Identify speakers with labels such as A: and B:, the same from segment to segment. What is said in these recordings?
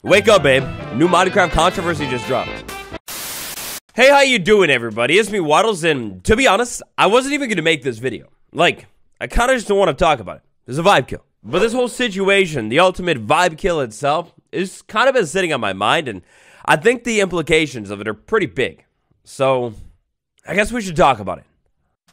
A: Wake up, babe. New Minecraft controversy just dropped. Hey, how you doing, everybody? It's me, Waddles, and to be honest, I wasn't even going to make this video. Like, I kind of just don't want to talk about it. It's a vibe kill. But this whole situation, the ultimate vibe kill itself, is kind of been sitting on my mind, and I think the implications of it are pretty big. So, I guess we should talk about it.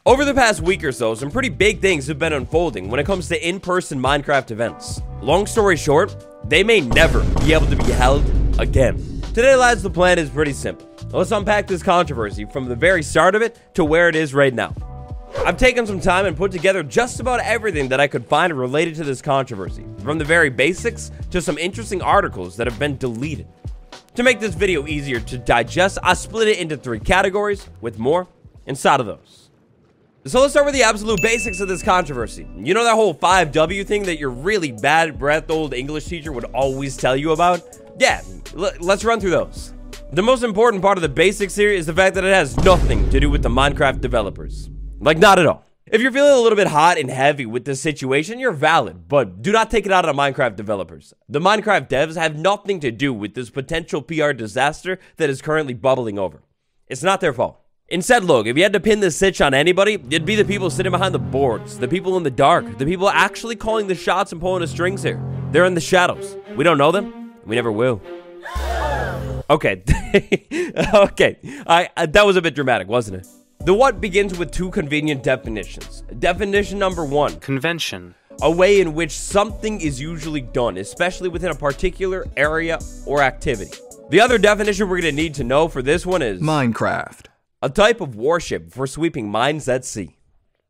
A: Over the past week or so, some pretty big things have been unfolding when it comes to in-person Minecraft events. Long story short, they may never be able to be held again. Today, lads, the plan is pretty simple. Let's unpack this controversy from the very start of it to where it is right now. I've taken some time and put together just about everything that I could find related to this controversy, from the very basics to some interesting articles that have been deleted. To make this video easier to digest, I split it into 3 categories, with more inside of those. So let's start with the absolute basics of this controversy. You know that whole 5W thing that your really bad breath old English teacher would always tell you about? Yeah, let's run through those. The most important part of the basics here is the fact that it has nothing to do with the Minecraft developers. Like, not at all. If you're feeling a little bit hot and heavy with this situation, you're valid, but do not take it out on Minecraft developers. The Minecraft devs have nothing to do with this potential PR disaster that is currently bubbling over. It's not their fault. Instead, look, if you had to pin this sitch on anybody, it'd be the people sitting behind the boards, the people in the dark, the people actually calling the shots and pulling the strings here. They're in the shadows. We don't know them. We never will. Okay. Okay. That was a bit dramatic, wasn't it? The what begins with 2 convenient definitions. Definition number 1.
B: Convention.
A: A way in which something is usually done, especially within a particular area or activity. The other definition we're going to need to know for this one is
C: Minecraft.
A: A type of warship for sweeping mines at sea.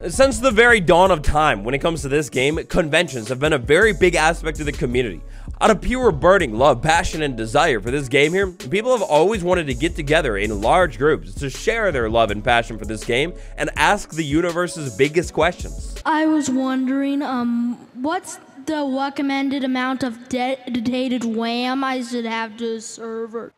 A: Since the very dawn of time, when it comes to this game, conventions have been a very big aspect of the community. Out of pure burning love, passion, and desire for this game here, people have always wanted to get together in large groups to share their love and passion for this game and ask the universe's biggest questions.
D: I was wondering, what's the recommended amount of dedicated RAM I should have to a server?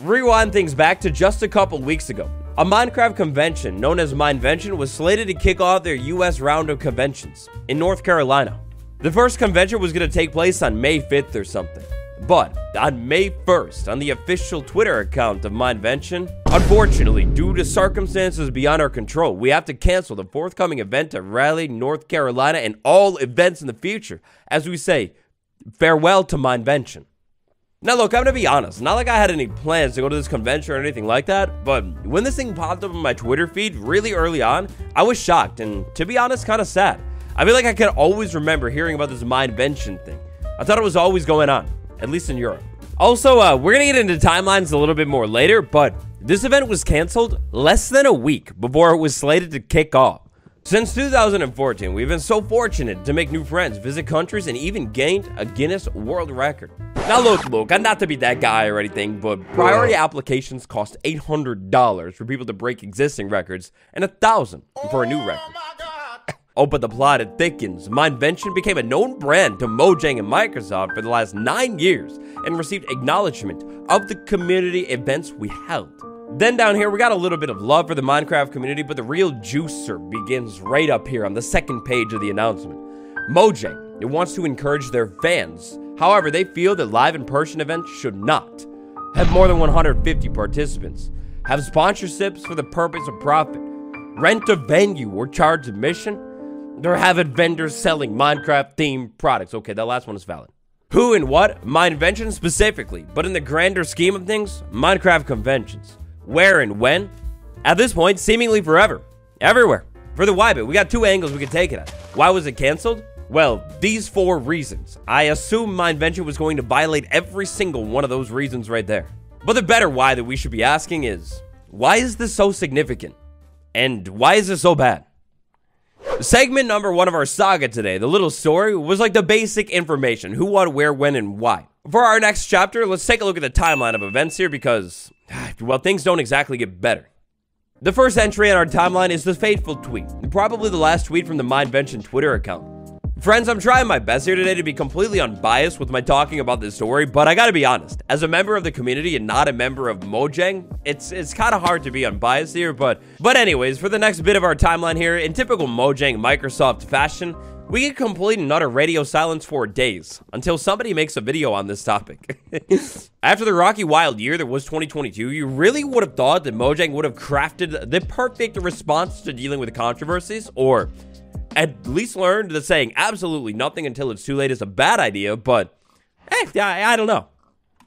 A: Rewind things back to just a couple weeks ago. A Minecraft convention known as Minevention was slated to kick off their US round of conventions in North Carolina. The first convention was going to take place on May 5th or something. But on May 1st, on the official Twitter account of Minevention, unfortunately, due to circumstances beyond our control, we have to cancel the forthcoming event at Raleigh, North Carolina, and all events in the future. As we say, farewell to Minevention. Now look, I'm gonna be honest, not like I had any plans to go to this convention or anything like that, but when this thing popped up on my Twitter feed really early on, I was shocked and, to be honest, kind of sad. I feel like I could always remember hearing about this Minevention thing. I thought it was always going on, at least in Europe. Also, we're gonna get into timelines a little bit more later, but this event was canceled less than a week before it was slated to kick off. Since 2014, we've been so fortunate to make new friends, visit countries, and even gained a Guinness World Record. Now look, I'm not to be that guy or anything, but priority applications cost $800 for people to break existing records and $1,000 for a new record. Oh, but the plot, it thickens. Minevention became a known brand to Mojang and Microsoft for the last 9 years and received acknowledgement of the community events we held. Then down here, we got a little bit of love for the Minecraft community, but the real juicer begins right up here on the second page of the announcement. Mojang, it wants to encourage their fans. However, they feel that live in-person events should not have more than 150 participants, have sponsorships for the purpose of profit, rent a venue or charge admission, or have vendors selling Minecraft-themed products. Okay, that last one is valid. Who and what? Minevention specifically, but in the grander scheme of things, Minecraft conventions. Where and when? At this point, seemingly forever. Everywhere. For the why bit, we got 2 angles we could take it at. Why was it canceled? Well, these 4 reasons. I assume Minevention was going to violate every single one of those reasons right there. But the better why that we should be asking is, why is this so significant? And why is this so bad? Segment number 1 of our saga today, the little story, was like the basic information. Who, what, where, when, and why. For our next chapter, let's take a look at the timeline of events here because, well, things don't exactly get better. The first entry on our timeline is the fateful tweet, probably the last tweet from the Minevention Twitter account. Friends, I'm trying my best here today to be completely unbiased with my talking about this story, but I gotta be honest, as a member of the community and not a member of Mojang, it's kind of hard to be unbiased here, but anyways, for the next bit of our timeline here, in typical Mojang Microsoft fashion, We get complete and utter radio silence for days until somebody makes a video on this topic. After the rocky wild year that was 2022, you really would have thought that Mojang would have crafted the perfect response to dealing with controversies, or at least learned that saying absolutely nothing until it's too late is a bad idea, but I don't know.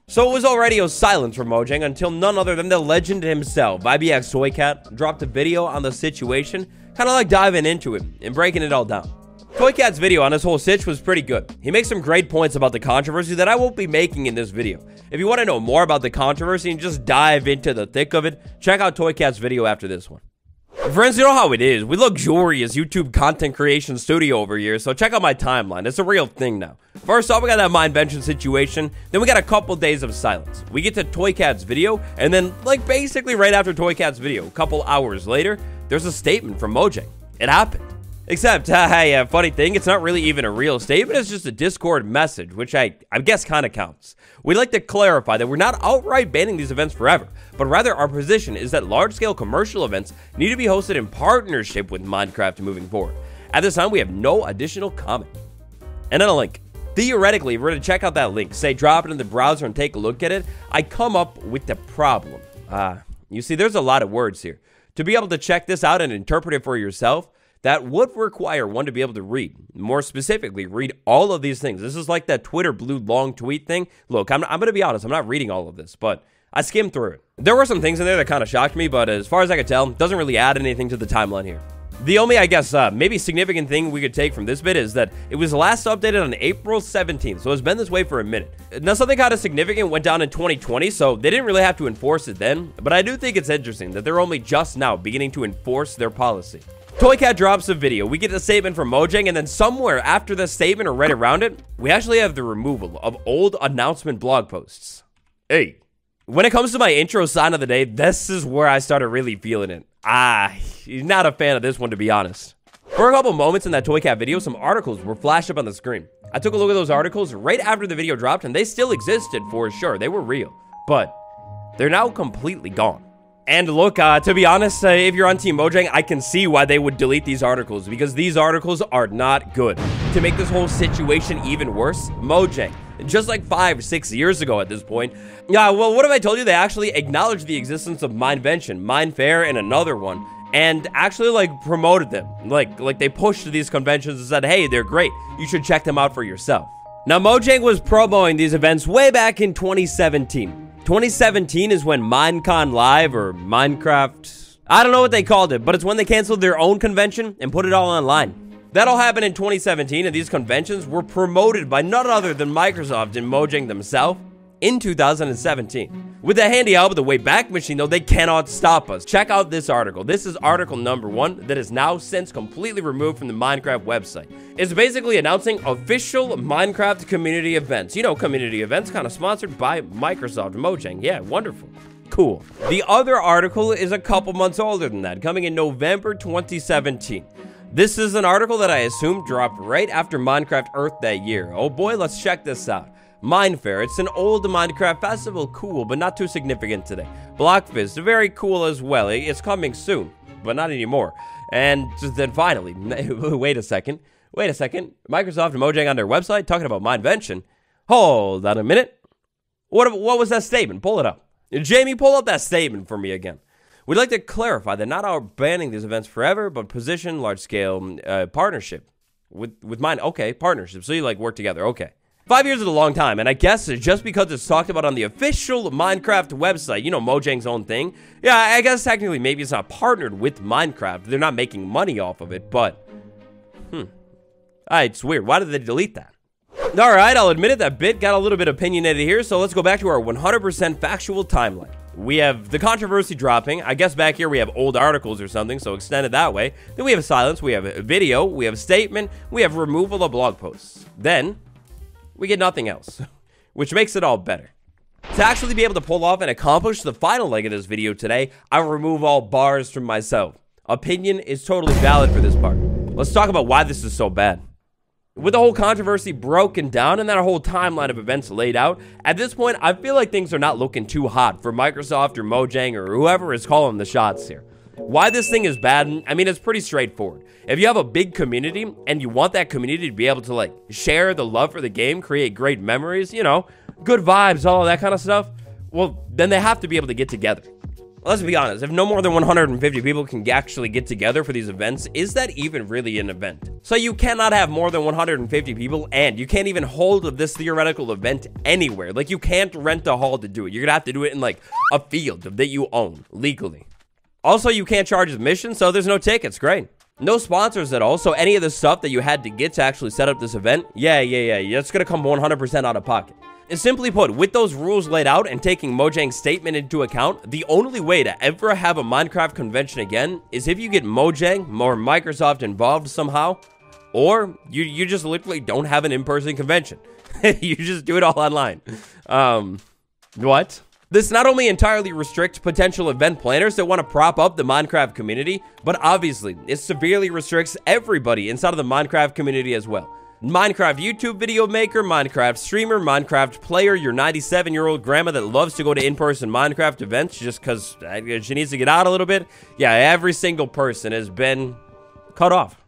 A: So it was all radio silence from Mojang until none other than the legend himself, IBX Toycat, dropped a video on the situation, kind of like diving into it and breaking it all down. Toycat's video on this whole sitch was pretty good. He makes some great points about the controversy that I won't be making in this video. If you want to know more about the controversy and just dive into the thick of it, check out Toycat's video after this one. Friends, you know how it is. We luxurious YouTube content creation studio over here, so check out my timeline. It's a real thing now. First off, we got that Mindvention situation, then we got a couple days of silence. We get to Toycat's video, and then, like, basically right after Toycat's video, a couple hours later, there's a statement from Mojang. It happened. Except, hey, funny thing, it's not really even a real statement, it's just a Discord message, which I guess kind of counts. We'd like to clarify that we're not outright banning these events forever, but rather our position is that large-scale commercial events need to be hosted in partnership with Minecraft moving forward. At this time, we have no additional comment. And then a link. Theoretically, if we're to check out that link, say drop it in the browser and take a look at it, I come up with the problem. You see, there's a lot of words here. To be able to check this out and interpret it for yourself, that would require one to be able to read. More specifically, read all of these things. This is like that Twitter blue long tweet thing. Look, I'm going to be honest. I'm not reading all of this, but I skimmed through it. There were some things in there that kind of shocked me, but as far as I could tell, it doesn't really add anything to the timeline here. The only, I guess, maybe significant thing we could take from this bit is that it was last updated on April 17th, so it's been this way for a minute. Now, something kind of significant went down in 2020, so they didn't really have to enforce it then, but I do think it's interesting that they're only just now beginning to enforce their policy. Toycat drops a video, we get a statement from Mojang, and then somewhere after the statement or right around it, we actually have the removal of old announcement blog posts. Hey, when it comes to my intro sign of the day, this is where I started really feeling it. Not a fan of this one, to be honest. For a couple moments in that Toycat video, some articles were flashed up on the screen. I took a look at those articles right after the video dropped, and they still existed for sure. They were real, but they're now completely gone. And look, to be honest, if you're on Team Mojang, I can see why they would delete these articles, because these articles are not good. To make this whole situation even worse, Mojang, just like 5-6 years ago at this point, well, what if I told you they actually acknowledged the existence of Mindvention, Mindfair, and another one, and actually, like, promoted them. Like they pushed these conventions and said, hey, they're great. You should check them out for yourself. Now, Mojang was promoting these events way back in 2017. 2017 is when Minecon Live or Minecraft, I don't know what they called it, but it's when they canceled their own convention and put it all online. That all happened in 2017, and these conventions were promoted by none other than Microsoft and Mojang themselves in 2017. With the handy help of the Wayback Machine, though, they cannot stop us. Check out this article. This is article number 1 that is now since completely removed from the Minecraft website. It's basically announcing official Minecraft community events. You know, community events kind of sponsored by Microsoft and Mojang. Yeah, wonderful. Cool. The other article is a couple months older than that, coming in November 2017. This is an article that I assume dropped right after Minecraft Earth that year. Oh boy, let's check this out. Mindfair, it's an old Minecraft festival, cool, but not too significant today. Blockfist, very cool as well. It's coming soon, but not anymore. And then finally, wait a second. Microsoft and Mojang on their website talking about Mindvention. Hold on a minute. What was that statement? Pull it up. Jamie, pull up that statement for me again. We'd like to clarify that not our banning these events forever, but position large-scale partnership with Mind. Okay, partnership. So you like work together. Okay. 5 years is a long time, and I guess just because it's talked about on the official Minecraft website, you know, Mojang's own thing, yeah, I guess technically maybe it's not partnered with Minecraft. They're not making money off of it, but, it's weird. Why did they delete that? All right, I'll admit it, that bit got a little bit opinionated here, so let's go back to our 100% factual timeline. We have the controversy dropping. I guess back here we have old articles or something, so extended that way. Then we have silence, we have a video, we have statement, we have removal of blog posts. Then we get nothing else, which makes it all better. To actually be able to pull off and accomplish the final leg of this video today, I will remove all bars from myself. Opinion is totally valid for this part. Let's talk about why this is so bad. With the whole controversy broken down and that whole timeline of events laid out, at this point, I feel like things are not looking too hot for Microsoft or Mojang or whoever is calling the shots here. Why this thing is bad, I mean, it's pretty straightforward. If you have a big community and you want that community to be able to, like, share the love for the game, create great memories, you know, good vibes, all of that kind of stuff, well, then they have to be able to get together. Let's be honest, if no more than 150 people can actually get together for these events, is that even really an event? So you cannot have more than 150 people, and you can't even hold this theoretical event anywhere. Like, you can't rent a hall to do it. You're gonna have to do it in, like, a field that you own legally. Also, you can't charge admission, so there's no tickets. Great. No sponsors at all, so any of the stuff that you had to get to actually set up this event, yeah, it's gonna come 100% out of pocket. And simply put, with those rules laid out and taking Mojang's statement into account, the only way to ever have a Minecraft convention again is if you get Mojang or Microsoft involved somehow, or you just literally don't have an in-person convention. You just do it all online. What? This not only entirely restricts potential event planners that want to prop up the Minecraft community, but obviously, it severely restricts everybody inside of the Minecraft community as well. Minecraft YouTube video maker, Minecraft streamer, Minecraft player, your 97-year-old grandma that loves to go to in-person Minecraft events just because she needs to get out a little bit. Yeah, every single person has been cut off.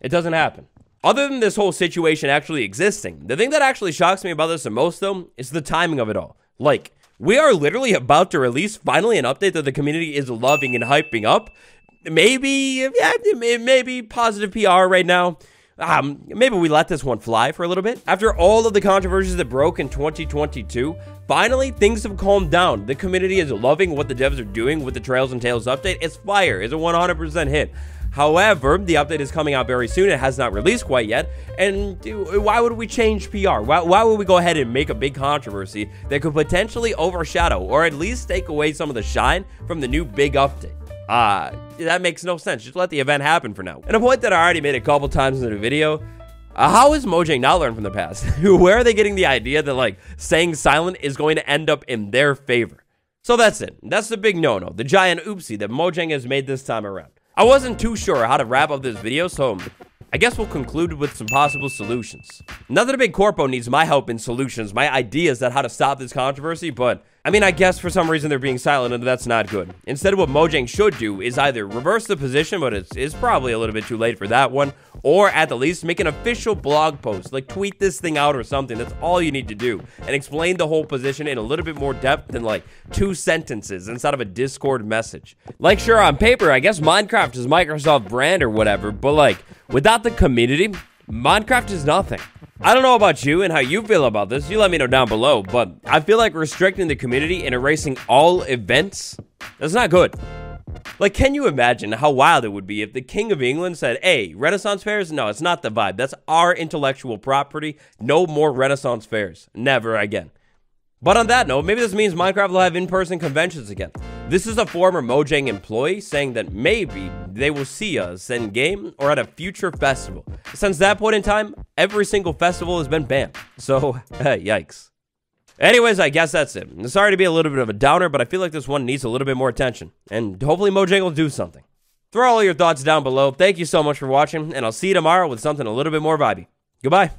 A: It doesn't happen. Other than this whole situation actually existing, the thing that actually shocks me about this the most, though, is the timing of it all. Like, we are literally about to release finally an update that the community is loving and hyping up. Maybe positive PR right now. Maybe we let this one fly for a little bit. After all of the controversies that broke in 2022, finally things have calmed down. The community is loving what the devs are doing with the Trails and Tales update. It's fire. It's a 100% hit. However, the update is coming out very soon. It has not released quite yet. And why would we change PR? Why would we go ahead and make a big controversy that could potentially overshadow or at least take away some of the shine from the new big update? That makes no sense. Just let the event happen for now. And a point that I already made a couple times in the video, how is Mojang not learned from the past? Where are they getting the idea that, like, staying silent is going to end up in their favor? So that's it. That's the big no-no, the giant oopsie that Mojang has made this time around. I wasn't too sure how to wrap up this video, so I guess we'll conclude with some possible solutions. Not that a big corpo needs my help in solutions, my ideas on how to stop this controversy, but I mean, I guess for some reason they're being silent and that's not good. Instead, what Mojang should do is either reverse the position, but it's probably a little bit too late for that one, or at the least make an official blog post, like tweet this thing out or something. That's all you need to do, and explain the whole position in a little bit more depth than like 2 sentences inside of a Discord message. Like, sure, on paper, I guess Minecraft is Microsoft brand or whatever, but like, without the community, Minecraft is nothing. I don't know about you and how you feel about this. You let me know down below, but I feel like restricting the community and erasing all events, that's not good. Like, can you imagine how wild it would be if the King of England said, hey, Renaissance fairs? No, it's not the vibe. That's our intellectual property. No more Renaissance fairs. Never again. But on that note, maybe this means Minecraft will have in-person conventions again. This is a former Mojang employee saying that maybe they will see us in-game or at a future festival. Since that point in time, every single festival has been banned. So, yikes. Anyways, I guess that's it. Sorry to be a little bit of a downer, but I feel like this one needs a little bit more attention. And hopefully Mojang will do something. Throw all your thoughts down below. Thank you so much for watching, and I'll see you tomorrow with something a little bit more vibey. Goodbye.